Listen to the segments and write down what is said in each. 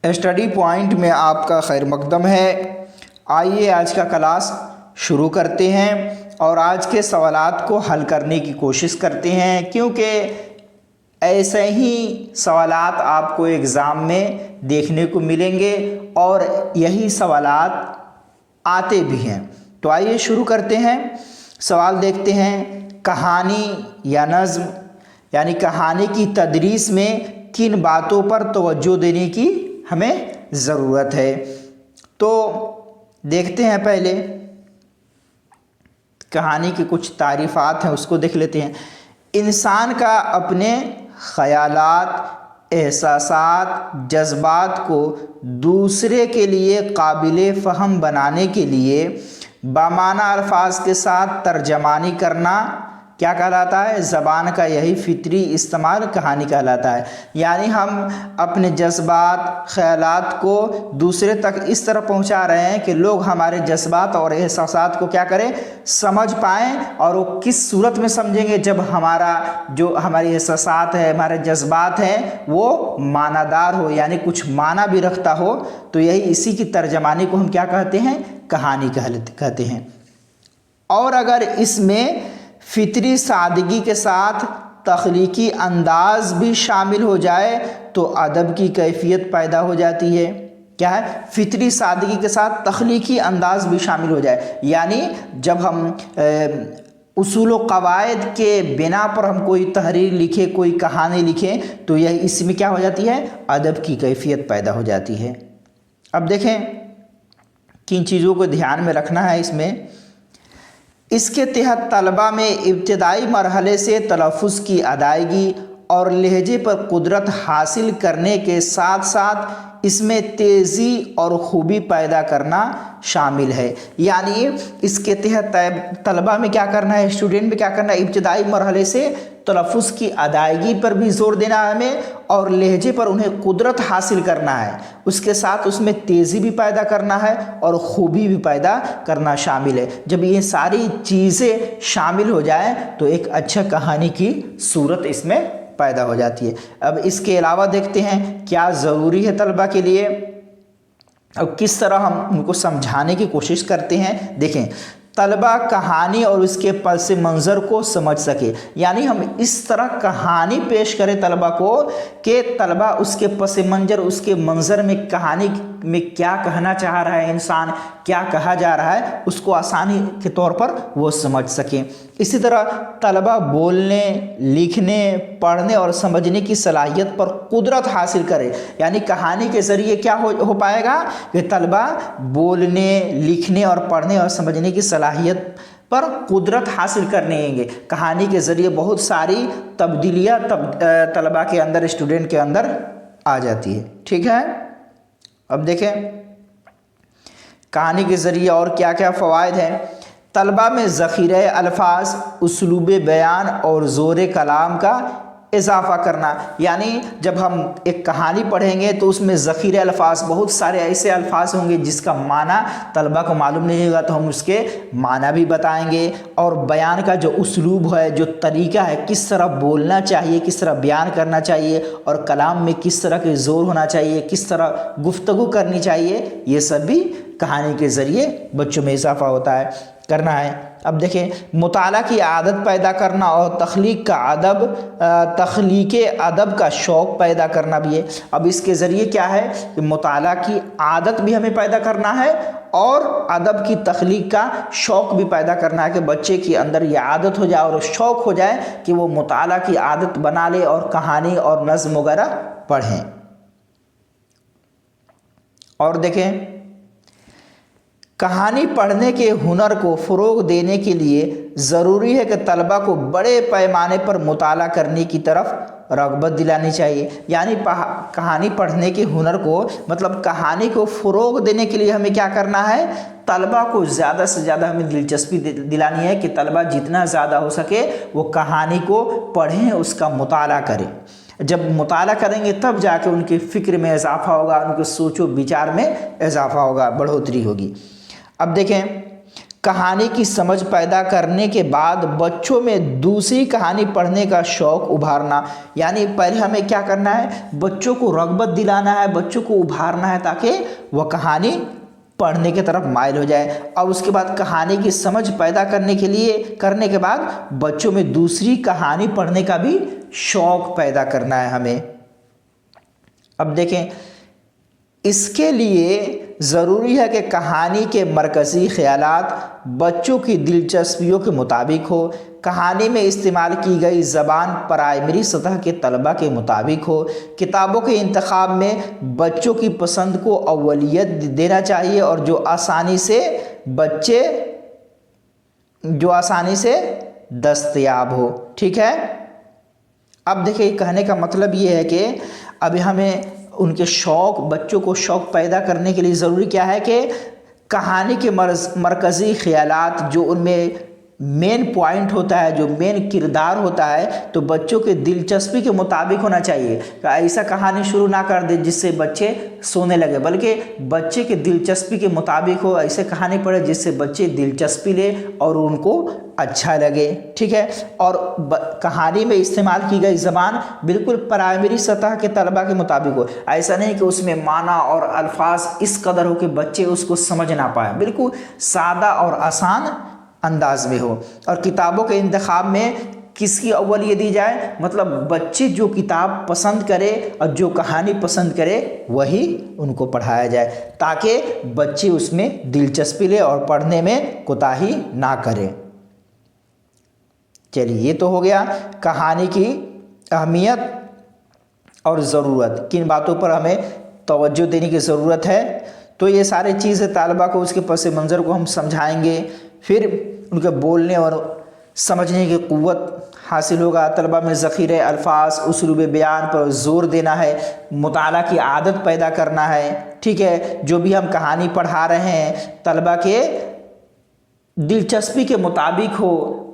Study point میں آپ کا خیر مقدم ہے۔ آئیے آج کا کلاس شروع کرتے ہیں اور آج کے سوالات کو حل کرنے کی کوشش کرتے ہیں، کیونکہ ایسے ہی سوالات آپ کو ایگزام میں دیکھنے کو ملیں گے اور یہی سوالات آتے بھی ہیں۔ تو آئیے شروع کرتے ہیں۔ سوال دیکھتے ہیں، کہانی یا نظم یعنی کہانی کی تدریس میں کن باتوں پر توجہ دینے کی ہمیں ضرورت ہے؟ تو دیکھتے ہیں، پہلے کہانی کی کچھ تعریفات ہیں اس کو دیکھ لیتے ہیں۔ انسان کا اپنے خیالات، احساسات، جذبات کو دوسرے کے لیے قابل فہم بنانے کے لیے بامعنی الفاظ کے ساتھ ترجمانی کرنا کیا کہلاتا ہے؟ زبان کا یہی فطری استعمال کہانی کہلاتا ہے۔ یعنی ہم اپنے جذبات، خیالات کو دوسرے تک اس طرح پہنچا رہے ہیں کہ لوگ ہمارے جذبات اور احساسات کو کیا کریں؟ سمجھ پائیں، اور وہ کس صورت میں سمجھیں گے؟ جب ہماری احساسات ہیں، ہمارے جذبات ہیں، وہ معنی دار ہو، یعنی کچھ معنی بھی رکھتا ہو۔ تو یہی اسی کی ترجمانی کو ہم کیا کہتے ہیں؟ کہانی کہتے ہیں۔ اور اگر اس میں فطری سادگی کے ساتھ تخلیقی انداز بھی شامل ہو جائے تو ادب کی کیفیت پیدا ہو جاتی ہے۔ کیا ہے؟ فطری سادگی کے ساتھ تخلیقی انداز بھی شامل ہو جائے، یعنی جب ہم اصول و قواعد کے بنا پر ہم کوئی تحریر لکھیں، کوئی کہانی لکھیں، تو یہ اس میں کیا ہو جاتی ہے؟ ادب کی کیفیت پیدا ہو جاتی ہے۔ اب دیکھیں کن چیزوں کو دھیان میں رکھنا ہے اس کے تحت طلبہ میں ابتدائی مرحلے سے تلفظ کی ادائیگی اور لہجے پر قدرت حاصل کرنے کے ساتھ ساتھ اس میں تیزی اور خوبی پیدا کرنا شامل ہے۔ یعنی اس کے تحت طلبہ میں کیا کرنا ہے؟ اسٹوڈنٹ میں کیا کرنا ہے؟ ابتدائی مرحلے سے تلفظ کی ادائیگی پر بھی زور دینا ہے ہمیں، اور لہجے پر انہیں قدرت حاصل کرنا ہے، اس کے ساتھ اس میں تیزی بھی پیدا کرنا ہے اور خوبی بھی پیدا کرنا شامل ہے۔ جب یہ ساری چیزیں شامل ہو جائیں تو ایک اچھا کہانی کی صورت اس میں پیدا ہو جاتی ہے۔ اب اس کے علاوہ دیکھتے ہیں کیا ضروری ہے طلبہ کے لیے اور کس طرح ہم ان کو سمجھانے کی کوشش کرتے ہیں۔ دیکھیں، طلبہ کہانی اور اس کے پس منظر کو سمجھ سکے، یعنی ہم اس طرح کہانی پیش کریں طلبہ کو کہ طلبہ اس کے پس منظر، اس کے منظر میں کہانی میں کیا کہنا چاہ رہا ہے انسان، کیا کہا جا رہا ہے، اس کو آسانی کے طور پر وہ سمجھ سکیں۔ اسی طرح طلبہ بولنے، لکھنے، پڑھنے اور سمجھنے کی صلاحیت پر قدرت حاصل کرے، یعنی کہانی کے ذریعے کیا ہو پائے گا کہ طلبہ بولنے، لکھنے اور پڑھنے اور سمجھنے کی صلاحیت پر قدرت حاصل کرنے گے۔ کہانی کے ذریعے بہت ساری تبدیلیاں طلبہ کے اندر، اسٹوڈنٹ کے اندر آ جاتی ہے۔ ٹھیک ہے، اب دیکھیں کہانی کے ذریعے اور کیا کیا فوائد ہیں۔ طلبہ میں ذخیرہ الفاظ، اسلوب بیان اور زور کلام کا اضافہ کرنا، یعنی جب ہم ایک کہانی پڑھیں گے تو اس میں ذخیرہ الفاظ، بہت سارے ایسے الفاظ ہوں گے جس کا معنی طلبہ کو معلوم نہیں ہوگا، تو ہم اس کے معنی بھی بتائیں گے، اور بیان کا جو اسلوب ہے، جو طریقہ ہے، کس طرح بولنا چاہیے، کس طرح بیان کرنا چاہیے، اور کلام میں کس طرح کے زور ہونا چاہیے، کس طرح گفتگو کرنی چاہیے، یہ سب بھی کہانی کے ذریعے بچوں میں اضافہ کرنا ہے۔ اب دیکھیں، مطالعہ کی عادت پیدا کرنا اور تخلیق ادب کا شوق پیدا کرنا بھی ہے۔ اب اس کے ذریعے کیا ہے کہ مطالعہ کی عادت بھی ہمیں پیدا کرنا ہے اور ادب کی تخلیق کا شوق بھی پیدا کرنا ہے، کہ بچے کے اندر یہ عادت ہو جائے اور شوق ہو جائے کہ وہ مطالعہ کی عادت بنا لے اور کہانی اور نظم وغیرہ پڑھیں۔ اور دیکھیں، کہانی پڑھنے کے ہنر کو فروغ دینے کے لیے ضروری ہے کہ طلبہ کو بڑے پیمانے پر مطالعہ کرنے کی طرف رغبت دلانی چاہیے۔ یعنی کہانی پڑھنے کے ہنر کو، مطلب کہانی کو فروغ دینے کے لیے ہمیں کیا کرنا ہے؟ طلبہ کو زیادہ سے زیادہ ہمیں دلچسپی دلانی ہے کہ طلبہ جتنا زیادہ ہو سکے وہ کہانی کو پڑھیں، اس کا مطالعہ کریں۔ جب مطالعہ کریں گے تب جا کے ان کے فکر میں اضافہ ہوگا، ان کے سوچ و بچار میں اضافہ ہوگا، بڑھوتری ہوگی۔ اب دیکھیں، کہانی کی سمجھ پیدا کرنے کے بعد بچوں میں دوسری کہانی پڑھنے کا شوق ابھارنا، یعنی پہلے ہمیں کیا کرنا ہے، بچوں کو رغبت دلانا ہے، بچوں کو ابھارنا ہے تاکہ وہ کہانی پڑھنے کی طرف مائل ہو جائے، اور اس کے بعد کہانی کی سمجھ پیدا کرنے کے بعد بچوں میں دوسری کہانی پڑھنے کا بھی شوق پیدا کرنا ہے ہمیں۔ اب دیکھیں، اس کے لیے ضروری ہے کہ کہانی کے مرکزی خیالات بچوں کی دلچسپیوں کے مطابق ہو، کہانی میں استعمال کی گئی زبان پرائمری سطح کے طلبہ کے مطابق ہو، کتابوں کے انتخاب میں بچوں کی پسند کو اولویت دینا چاہیے، اور جو آسانی سے دستیاب ہو۔ ٹھیک ہے، اب دیکھیں کہنے کا مطلب یہ ہے کہ ابھی ہمیں ان کے بچوں کو شوق پیدا کرنے کے لیے ضروری کیا ہے کہ کہانی کے مرکزی خیالات جو ان میں مین پوائنٹ ہوتا ہے، جو مین کردار ہوتا ہے، تو بچوں کے دلچسپی کے مطابق ہونا چاہیے، کہ ایسا کہانی شروع نہ کر دے جس سے بچے سونے لگے، بلکہ بچے کے دلچسپی کے مطابق ہو، ایسے کہانی پڑھے جس سے بچے دلچسپی لے اور ان کو اچھا لگے۔ ٹھیک ہے، اور کہانی میں استعمال کی گئی زبان بالکل پرائمری سطح کے طلبہ کے مطابق ہو، ایسا نہیں کہ اس میں معنی اور الفاظ اس قدر ہو کہ بچے اس کو سمجھ نہ پائیں، بالکل سادہ اور آسان انداز میں ہو۔ اور کتابوں کے انتخاب میں کس کی اولویت دی جائے، مطلب بچے جو کتاب پسند کرے اور جو کہانی پسند کرے وہی ان کو پڑھایا جائے، تاکہ بچے اس میں دلچسپی لے اور پڑھنے میں کوتاہی نہ کرے۔ چلیے، یہ تو ہو گیا کہانی کی اہمیت اور ضرورت، کن باتوں پر ہمیں توجہ دینے کی ضرورت ہے، تو یہ سارے چیزیں طالبہ کو اس کے پس منظر کو ہم سمجھائیں گے، پھر ان کے بولنے اور سمجھنے کی قوت حاصل ہوگا، طلبہ میں ذخیرہ الفاظ، اسلوب بیان پر زور دینا ہے، مطالعہ کی عادت پیدا کرنا ہے۔ ٹھیک ہے، جو بھی ہم کہانی پڑھا رہے ہیں طلبہ کے دلچسپی کے مطابق ہو،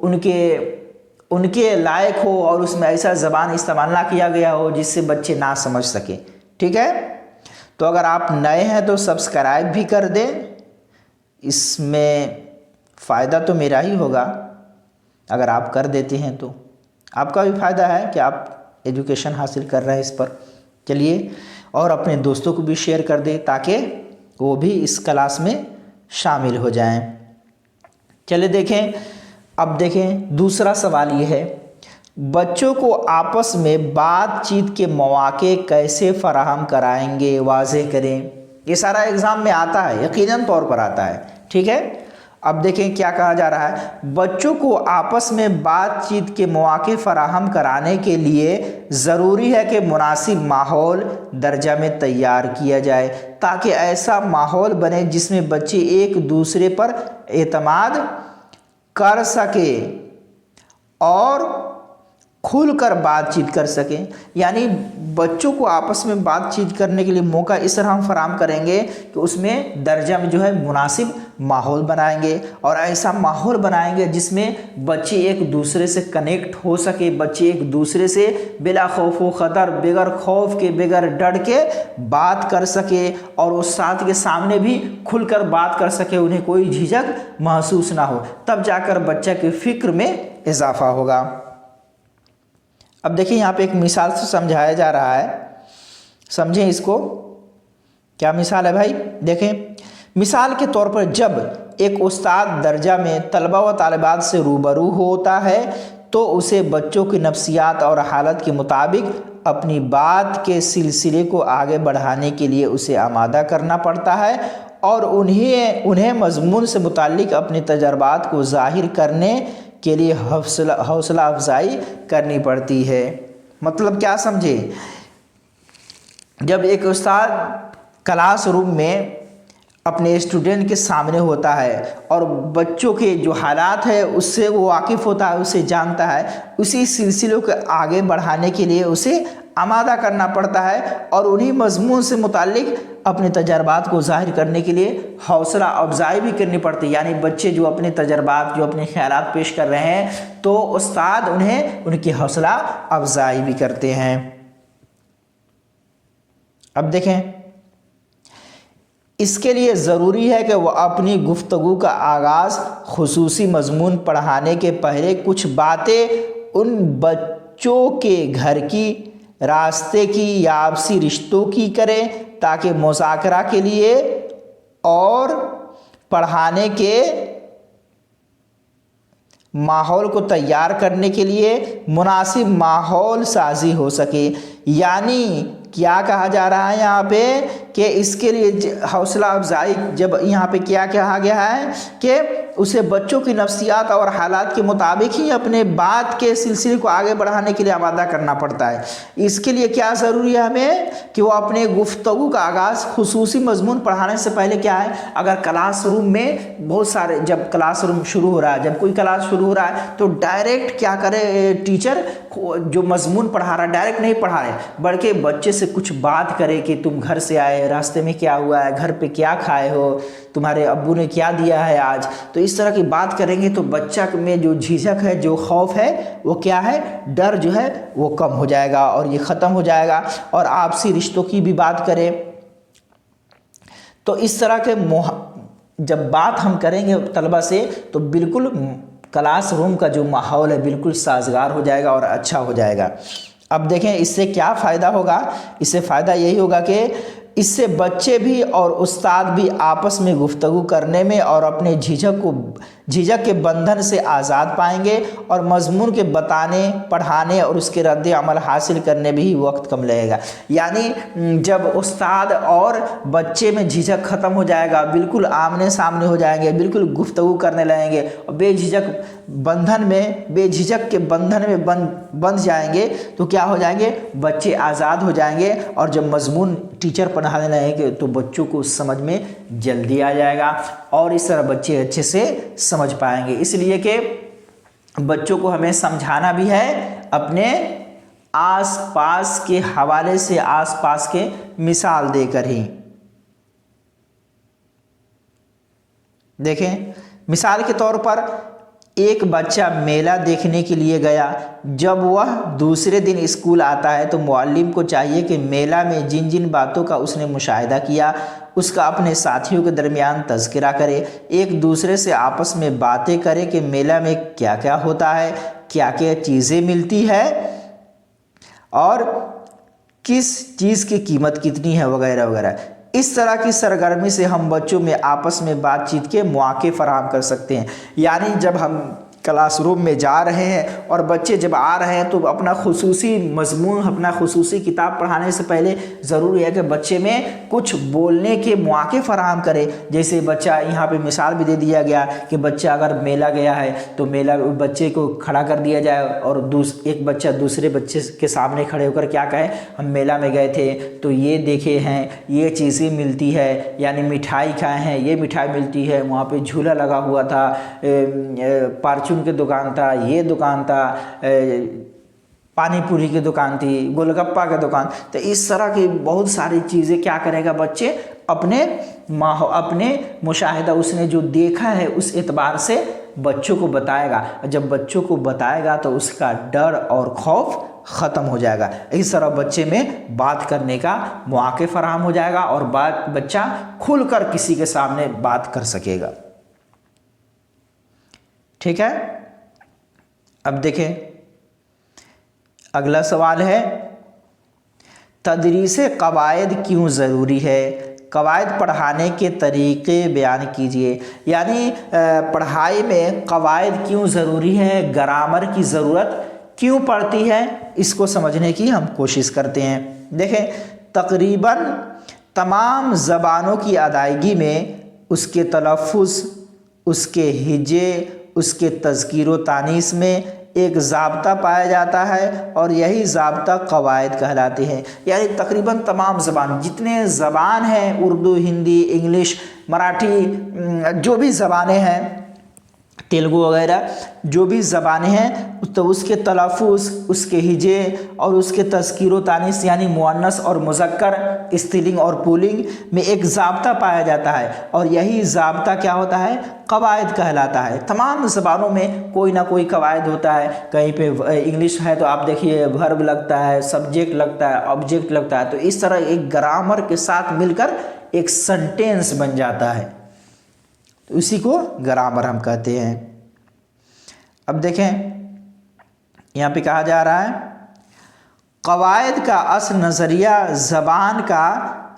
ان کے لائق ہو، اور اس میں ایسا زبان استعمال نہ کیا گیا ہو جس سے بچے نہ سمجھ سکیں۔ ٹھیک ہے، تو اگر آپ نئے ہیں تو سبسکرائب بھی کر دیں، اس میں فائدہ تو میرا ہی ہوگا، اگر آپ کر دیتے ہیں تو آپ کا بھی فائدہ ہے کہ آپ ایجوکیشن حاصل کر رہے ہیں اس پر۔ چلیے، اور اپنے دوستوں کو بھی شیئر کر دیں تاکہ وہ بھی اس کلاس میں شامل ہو جائیں۔ چلے دیکھیں، اب دیکھیں دوسرا سوال یہ ہے، بچوں کو آپس میں بات چیت کے مواقع کیسے فراہم کرائیں گے، واضح کریں۔ یہ سارا ایگزام میں آتا ہے، یقیناً طور پر آتا ہے۔ ٹھیک ہے، اب دیکھیں کیا کہا جا رہا ہے، بچوں کو آپس میں بات چیت کے مواقع فراہم کرانے کے لیے ضروری ہے کہ مناسب ماحول درجہ میں تیار کیا جائے، تاکہ ایسا ماحول بنے جس میں بچے ایک دوسرے پر اعتماد کر سکے اور کھل کر بات چیت کر سکیں۔ یعنی بچوں کو آپس میں بات چیت کرنے کے لیے موقع اس طرح ہم فراہم کریں گے کہ اس میں درجہ میں جو ہے مناسب ماحول بنائیں گے، اور ایسا ماحول بنائیں گے جس میں بچے ایک دوسرے سے کنیکٹ ہو سکے، بچے ایک دوسرے سے بلا خوف و خطر، بغیر خوف کے، بغیر ڈر کے بات کر سکے، اور استاد کے سامنے بھی کھل کر بات کر سکے، انہیں کوئی جھجک محسوس نہ ہو، تب جا کر بچہ کے فکر میں اضافہ ہوگا۔ اب دیکھیں یہاں پہ ایک مثال سے سمجھایا جا رہا ہے، سمجھیں اس کو۔ کیا مثال ہے بھائی؟ دیکھیں، مثال کے طور پر جب ایک استاد درجہ میں طلبہ و طالبات سے روبرو ہوتا ہے تو اسے بچوں کی نفسیات اور حالت کے مطابق اپنی بات کے سلسلے کو آگے بڑھانے کے لیے اسے آمادہ کرنا پڑتا ہے، اور انہیں مضمون سے متعلق اپنے تجربات کو ظاہر کرنے کے لیے حوصلہ افزائی کرنی پڑتی ہے۔ مطلب کیا سمجھے؟ جب ایک استاد کلاس روم میں اپنے اسٹوڈنٹ کے سامنے ہوتا ہے اور بچوں کے جو حالات ہے اس سے وہ واقف ہوتا ہے، اسے جانتا ہے، اسی سلسلے کو آگے بڑھانے کے لیے اسے آمادہ کرنا پڑتا ہے، اور انہی مضمون سے متعلق اپنے تجربات کو ظاہر کرنے کے لیے حوصلہ افزائی بھی کرنی پڑتی ہے۔ یعنی بچے جو اپنے تجربات، جو اپنے خیالات پیش کر رہے ہیں تو استاد ان کی حوصلہ افزائی بھی کرتے ہیں۔ اب دیکھیں، اس کے لیے ضروری ہے کہ وہ اپنی گفتگو کا آغاز خصوصی مضمون پڑھانے کے پہلے کچھ باتیں ان بچوں کے گھر کی، راستے کی یا آپسی رشتوں کی کریں، تاکہ مذاکرہ کے لیے اور پڑھانے کے ماحول کو تیار کرنے کے لیے مناسب ماحول سازی ہو سکے۔ یعنی کیا کہا جا رہا ہے یہاں پہ کہ اس کے لیے حوصلہ افزائی، جب یہاں پہ کیا کہا گیا ہے کہ اسے بچوں کی نفسیات اور حالات کے مطابق ہی اپنے بات کے سلسلے کو آگے بڑھانے کے لیے آمادہ کرنا پڑتا ہے۔ اس کے لیے کیا ضروری ہے ہمیں کہ وہ اپنے گفتگو کا آغاز خصوصی مضمون پڑھانے سے پہلے کیا ہے، اگر کلاس روم میں بہت سارے، جب کلاس روم شروع ہو رہا ہے، جب کوئی کلاس شروع ہو رہا ہے تو ڈائریکٹ کیا کرے ٹیچر، جو مضمون پڑھا رہا ہے ڈائریکٹ نہیں پڑھا رہے، بلکہ بچے سے کچھ بات کرے کہ تم گھر سے آئے، راستے میں کیا ہوا ہے، گھر پہ کیا کھائے ہو، تمہارے ابو نے کیا دیا ہے آج۔ تو اس طرح کی بات کریں گے تو بچہ میں جو جھجک ہے، جو خوف ہے، وہ کیا ہے، ڈر جو ہے وہ کم ہو جائے گا اور یہ ختم ہو جائے گا۔ اور آپسی رشتوں کی بھی بات کریں تو اس طرح کے جب بات ہم کریں گے طلبہ سے تو بالکل کلاس روم کا جو ماحول ہے بالکل سازگار ہو جائے گا اور اچھا ہو جائے گا۔ اب دیکھیں اس سے کیا فائدہ ہوگا، اس سے فائدہ یہی ہوگا کہ اس سے بچے بھی اور استاد بھی آپس میں گفتگو کرنے میں اور اپنے جھجک کے بندھن سے آزاد پائیں گے، اور مضمون کے بتانے، پڑھانے اور اس کے رد عمل حاصل کرنے بھی وقت کم لگے گا۔ یعنی جب استاد اور بچے میں جھجک ختم ہو جائے گا، بالکل آمنے سامنے ہو جائیں گے، بالکل گفتگو کرنے لگیں گے اور بے جھجک کے بندھن میں بندھ جائیں گے، تو کیا ہو جائیں گے، بچے آزاد ہو جائیں گے، اور جب مضمون ٹیچر پڑھانے لگیں گے تو بچوں کو سمجھ میں جلدی آ جائے گا اور اس طرح بچے اچھے سے سمجھ پائیں گے۔ اس لیے کہ بچوں کو ہمیں سمجھانا بھی ہے اپنے آس پاس کے حوالے سے، آس پاس کے مثال دے کر ہی۔ دیکھیں مثال کے طور پر ایک بچہ میلہ دیکھنے کے لیے گیا، جب وہ دوسرے دن اسکول آتا ہے تو معلم کو چاہیے کہ میلہ میں جن جن باتوں کا اس نے مشاہدہ کیا اس کا اپنے ساتھیوں کے درمیان تذکرہ کرے، ایک دوسرے سے آپس میں باتیں کرے کہ میلہ میں کیا کیا ہوتا ہے، کیا کیا چیزیں ملتی ہے اور کس چیز کی قیمت کتنی ہے، وغیرہ وغیرہ۔ اس طرح کی سرگرمی سے ہم بچوں میں آپس میں بات چیت کے مواقع فراہم کر سکتے ہیں۔ یعنی جب ہم کلاس روم میں جا رہے ہیں اور بچے جب آ رہے ہیں تو اپنا خصوصی مضمون، اپنا خصوصی کتاب پڑھانے سے پہلے ضروری ہے کہ بچے میں کچھ بولنے کے مواقع فراہم کرے۔ جیسے بچہ، یہاں پہ مثال بھی دے دیا گیا کہ بچہ اگر میلہ گیا ہے تو میلہ بچے کو کھڑا کر دیا جائے اور ایک بچہ دوسرے بچے کے سامنے کھڑے ہو کر کیا کہے، ہم میلہ میں گئے تھے تو یہ دیکھے ہیں، یہ چیزیں ملتی ہے، یعنی مٹھائی کھائے ہیں، یہ مٹھائی ملتی ہے، وہاں پہ جھولا لگا ہوا تھا، پارچون کی دکان تھا، یہ دکان تھا، پانی پوری کی دکان تھی، گول گپا کی دکان۔ تو اس طرح کی بہت ساری چیزیں کیا کرے گا بچے اپنے مشاہدہ، اس نے جو دیکھا ہے اس اعتبار سے بچوں کو بتائے گا۔ جب بچوں کو بتائے گا تو اس کا ڈر اور خوف ختم ہو جائے گا۔ اس طرح بچے میں بات کرنے کا مواقع فراہم ہو جائے گا اور بچہ کھل کر کسی کے سامنے بات کر سکے گا۔ ٹھیک ہے، اب دیکھیں اگلا سوال ہے، تدریس قواعد کیوں ضروری ہے؟ قواعد پڑھانے کے طریقے بیان کیجیے۔ یعنی پڑھائی میں قواعد کیوں ضروری ہے، گرامر کی ضرورت کیوں پڑتی ہے، اس کو سمجھنے کی ہم کوشش کرتے ہیں۔ دیکھیں تقریباً تمام زبانوں کی ادائیگی میں اس کے تلفظ، اس کے ہجے، اس کے تذکیر و تانیث میں ایک ضابطہ پایا جاتا ہے اور یہی ضابطہ قواعد کہلاتے ہیں۔ یعنی تقریباً تمام زبان، جتنے زبان ہیں، اردو، ہندی، انگلش، مراٹھی، جو بھی زبانیں ہیں، تیلگو وغیرہ، جو بھی زبانیں ہیں، تو اس کے تلفظ، اس کے ہجے اور اس کے تذکیر و تانیث یعنی مؤنث اور مذکر، اسپیلنگ اور پولنگ میں ایک ضابطہ پایا جاتا ہے اور یہی ضابطہ کیا ہوتا ہے، قواعد کہلاتا ہے۔ تمام زبانوں میں کوئی نہ کوئی قواعد ہوتا ہے۔ کہیں پہ انگلش ہے تو آپ دیکھیے ورب لگتا ہے، سبجیکٹ لگتا ہے، آبجیکٹ لگتا ہے۔ تو اس طرح ایک گرامر کے ساتھ مل کر ایک سنٹینس بن جاتا ہے، تو اسی کو گرامر ہم کہتے ہیں۔ اب دیکھیں یہاں پہ کہا جا رہا ہے قواعد کا اصل نظریہ زبان کا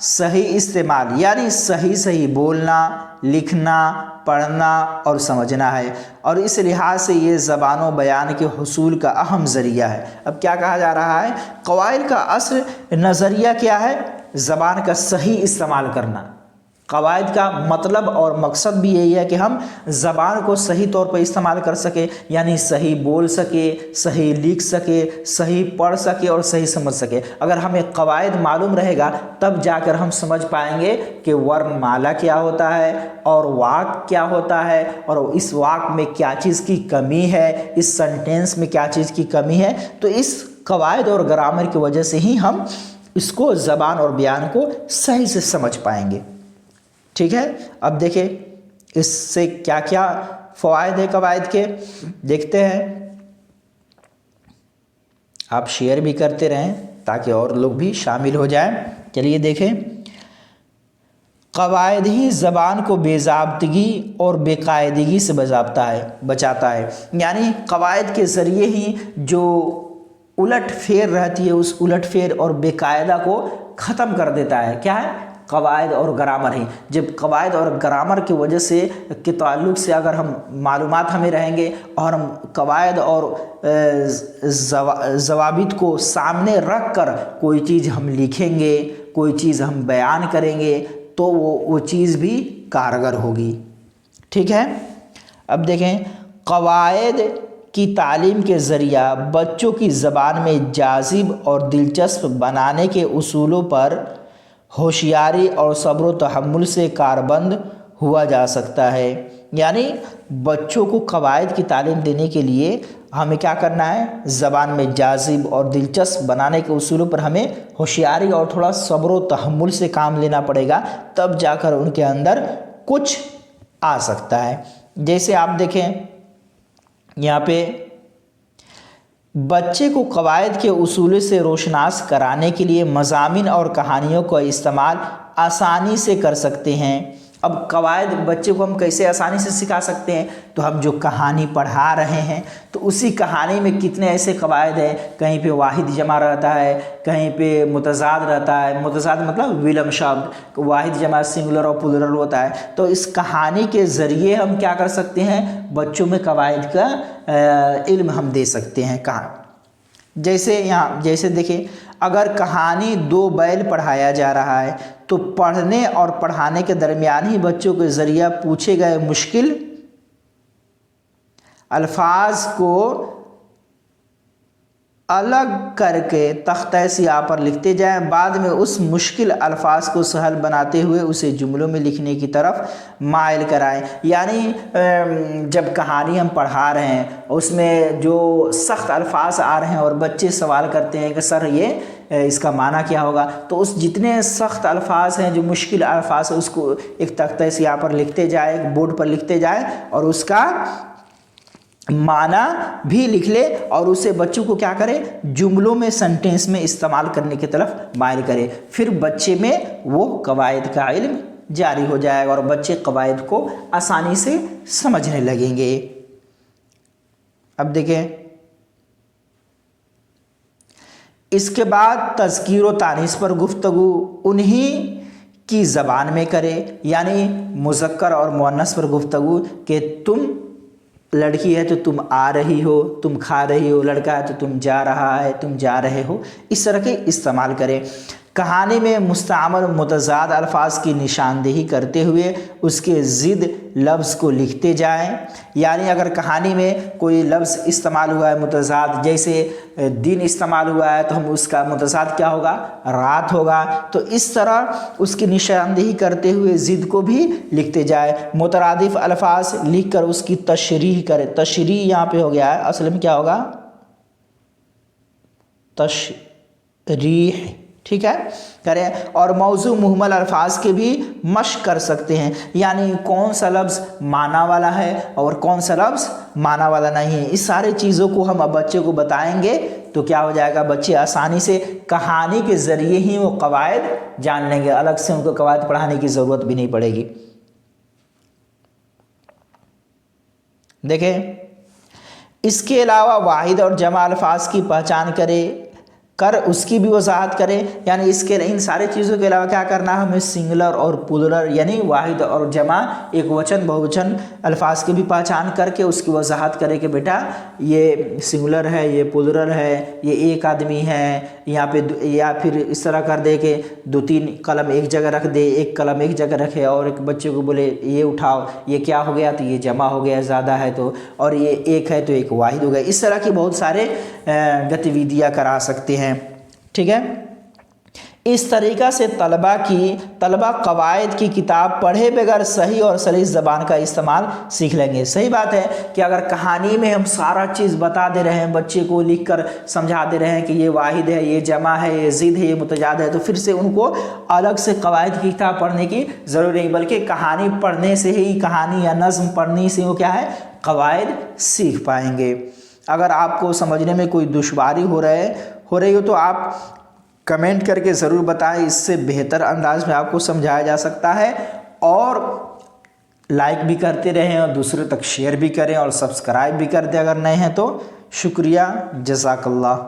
صحیح استعمال، یعنی صحیح بولنا، لکھنا، پڑھنا اور سمجھنا ہے، اور اس لحاظ سے یہ زبان و بیان کے حصول کا اہم ذریعہ ہے۔ اب کیا کہا جا رہا ہے؟ قواعد کا اصل نظریہ کیا ہے؟ زبان کا صحیح استعمال کرنا۔ قواعد کا مطلب اور مقصد بھی یہی ہے کہ ہم زبان کو صحیح طور پر استعمال کر سکے، یعنی صحیح بول سکے، صحیح لکھ سکے، صحیح پڑھ سکے اور صحیح سمجھ سکے۔ اگر ہمیں قواعد معلوم رہے گا تب جا کر ہم سمجھ پائیں گے کہ ورن مالا کیا ہوتا ہے اور واک کیا ہوتا ہے، اور اس واک میں کیا چیز کی کمی ہے، اس سنٹینس میں کیا چیز کی کمی ہے۔ تو اس قواعد اور گرامر کی وجہ سے ہی ہم اس کو زبان اور بیان کو صحیح سے سمجھ پائیں گے۔ ٹھیک ہے، اب دیکھیں اس سے کیا کیا فوائد ہیں قواعد کے، دیکھتے ہیں۔ آپ شیئر بھی کرتے رہیں تاکہ اور لوگ بھی شامل ہو جائیں۔ چلیے دیکھیں، قواعد ہی زبان کو بے ضابطگی اور بے قاعدگی سے بچاتا ہے، یعنی قواعد کے ذریعے ہی جو الٹ پھیر رہتی ہے اس الٹ پھیر اور بے قاعدہ کو ختم کر دیتا ہے۔ کیا ہے؟ قواعد اور گرامر ہی۔ جب قواعد اور گرامر کی وجہ سے کے تعلق سے اگر ہم معلومات ہمیں رہیں گے اور ہم قواعد اور ضوابط کو سامنے رکھ کر کوئی چیز ہم لکھیں گے، کوئی چیز ہم بیان کریں گے تو وہ چیز بھی کارگر ہوگی۔ ٹھیک ہے، اب دیکھیں قواعد کی تعلیم کے ذریعہ بچوں کی زبان میں جاذب اور دلچسپ بنانے کے اصولوں پر ہوشیاری اور صبر و تحمل سے کاربند ہوا جا سکتا ہے۔ یعنی بچوں کو قواعد کی تعلیم دینے کے لیے ہمیں کیا کرنا ہے؟ زبان میں جاذب اور دلچسپ بنانے کے اصولوں پر ہمیں ہوشیاری اور تھوڑا صبر و تحمل سے کام لینا پڑے گا، تب جا کر ان کے اندر کچھ آ سکتا ہے۔ جیسے آپ دیکھیں یہاں پہ بچے کو قواعد کے اصول سے روشناس کرانے کے لیے مضامین اور کہانیوں کا استعمال آسانی سے کر سکتے ہیں۔ اب قواعد بچے کو ہم کیسے آسانی سے سکھا سکتے ہیں؟ تو ہم جو کہانی پڑھا رہے ہیں تو اسی کہانی میں کتنے ایسے قواعد ہیں، کہیں پہ واحد جمع رہتا ہے، کہیں پہ متضاد رہتا ہے، متضاد مطلب ولم شبد، واحد جمع سنگولر اور پلورل ہوتا ہے۔ تو اس کہانی کے ذریعے ہم کیا کر سکتے ہیں؟ بچوں میں قواعد کا علم ہم دے سکتے ہیں۔ کہاں جیسے دیکھیں اگر کہانی دو بیل پڑھایا جا رہا ہے تو پڑھنے اور پڑھانے کے درمیان ہی بچوں کے ذریعہ پوچھے گئے مشکل الفاظ کو الگ کر کے تختہ سیاہ پر لکھتے جائیں، بعد میں اس مشکل الفاظ کو سہل بناتے ہوئے اسے جملوں میں لکھنے کی طرف مائل کرائیں۔ یعنی جب کہانی ہم پڑھا رہے ہیں اس میں جو سخت الفاظ آ رہے ہیں اور بچے سوال کرتے ہیں کہ سر یہ اس کا معنی کیا ہوگا، تو اس جتنے سخت الفاظ ہیں جو مشکل الفاظ ہیں اس کو ایک تختہ سیاہ پر لکھتے جائیں، ایک بورڈ پر لکھتے جائیں اور اس کا معنی بھی لکھ لے، اور اسے بچوں کو کیا کرے؟ جملوں میں سنٹینس میں استعمال کرنے کی طرف مائل کرے۔ پھر بچے میں وہ قواعد کا علم جاری ہو جائے گا اور بچے قواعد کو آسانی سے سمجھنے لگیں گے۔ اب دیکھیں اس کے بعد تذکیر و تانیث پر گفتگو انہی کی زبان میں کرے، یعنی مذکر اور مؤنث پر گفتگو کہ تم لڑکی ہے تو تم آ رہی ہو، تم کھا رہی ہو، لڑکا ہے تو تم جا رہا ہے، تم جا رہے ہو، اس طرح کے استعمال کریں۔ کہانی میں مستعمل متضاد الفاظ کی نشاندہی کرتے ہوئے اس کے ضد لفظ کو لکھتے جائیں۔ یعنی اگر کہانی میں کوئی لفظ استعمال ہوا ہے متضاد، جیسے دن استعمال ہوا ہے تو ہم اس کا متضاد کیا ہوگا؟ رات ہوگا، تو اس طرح اس کی نشاندہی کرتے ہوئے ضد کو بھی لکھتے جائیں۔ مترادف الفاظ لکھ کر اس کی تشریح کرے، تشریح یہاں پہ ہو گیا ہے، اصل میں کیا ہوگا؟ تشریح، ٹھیک ہے، کریں۔ اور موضوع مہمل الفاظ کے بھی مشق کر سکتے ہیں، یعنی کون سا لفظ معنی والا ہے اور کون سا لفظ معنی والا نہیں ہے، اس سارے چیزوں کو ہم اب بچے کو بتائیں گے تو کیا ہو جائے گا، بچے آسانی سے کہانی کے ذریعے ہی وہ قواعد جان لیں گے، الگ سے ان کو قواعد پڑھانے کی ضرورت بھی نہیں پڑے گی۔ دیکھیں اس کے علاوہ واحد اور جمع الفاظ کی پہچان کر اس کی بھی وضاحت کریں، یعنی ان ساری چیزوں کے علاوہ کیا کرنا ہے ہمیں سنگولر اور پلورل یعنی واحد اور جمع ایک وچن بہوچن الفاظ کی بھی پہچان کر کے اس کی وضاحت کرے کہ بیٹا یہ سنگولر ہے، یہ پلورل ہے، یہ ایک آدمی ہے یہاں پہ، یا پھر اس طرح کر دے کہ 2-3 قلم ایک جگہ رکھ دے، ایک قلم ایک جگہ رکھے اور ایک بچے کو بولے یہ اٹھاؤ، یہ کیا ہو گیا تو یہ جمع ہو گیا زیادہ ہے تو، اور یہ ایک ہے تو ایک واحد ہو گیا۔ اس طرح کی بہت سارے گتیویدیاں کرا سکتے ہیں، ٹھیک ہے۔ اس طریقہ سے طلبہ قواعد کی کتاب پڑھے بغیر صحیح اور سلیس زبان کا استعمال سیکھ لیں گے۔ صحیح بات ہے کہ اگر کہانی میں ہم سارا چیز بتا دے رہے ہیں، بچے کو لکھ کر سمجھا دے رہے ہیں کہ یہ واحد ہے، یہ جمع ہے، یہ ضد ہے، یہ متجاد ہے، تو پھر سے ان کو الگ سے قواعد کی کتاب پڑھنے کی ضرورت نہیں، بلکہ کہانی پڑھنے سے ہی، کہانی یا نظم پڑھنے سے وہ کیا ہے قواعد سیکھ پائیں گے۔ اگر آپ کو سمجھنے میں کوئی دشواری ہو رہی ہو تو آپ کمنٹ کر کے ضرور بتائیں، اس سے بہتر انداز میں آپ کو سمجھایا جا سکتا ہے، اور لائک بھی کرتے رہیں اور دوسرے تک شیئر بھی کریں اور سبسکرائب بھی کر دیں اگر نئے ہیں تو۔ شکریہ، جزاک اللہ۔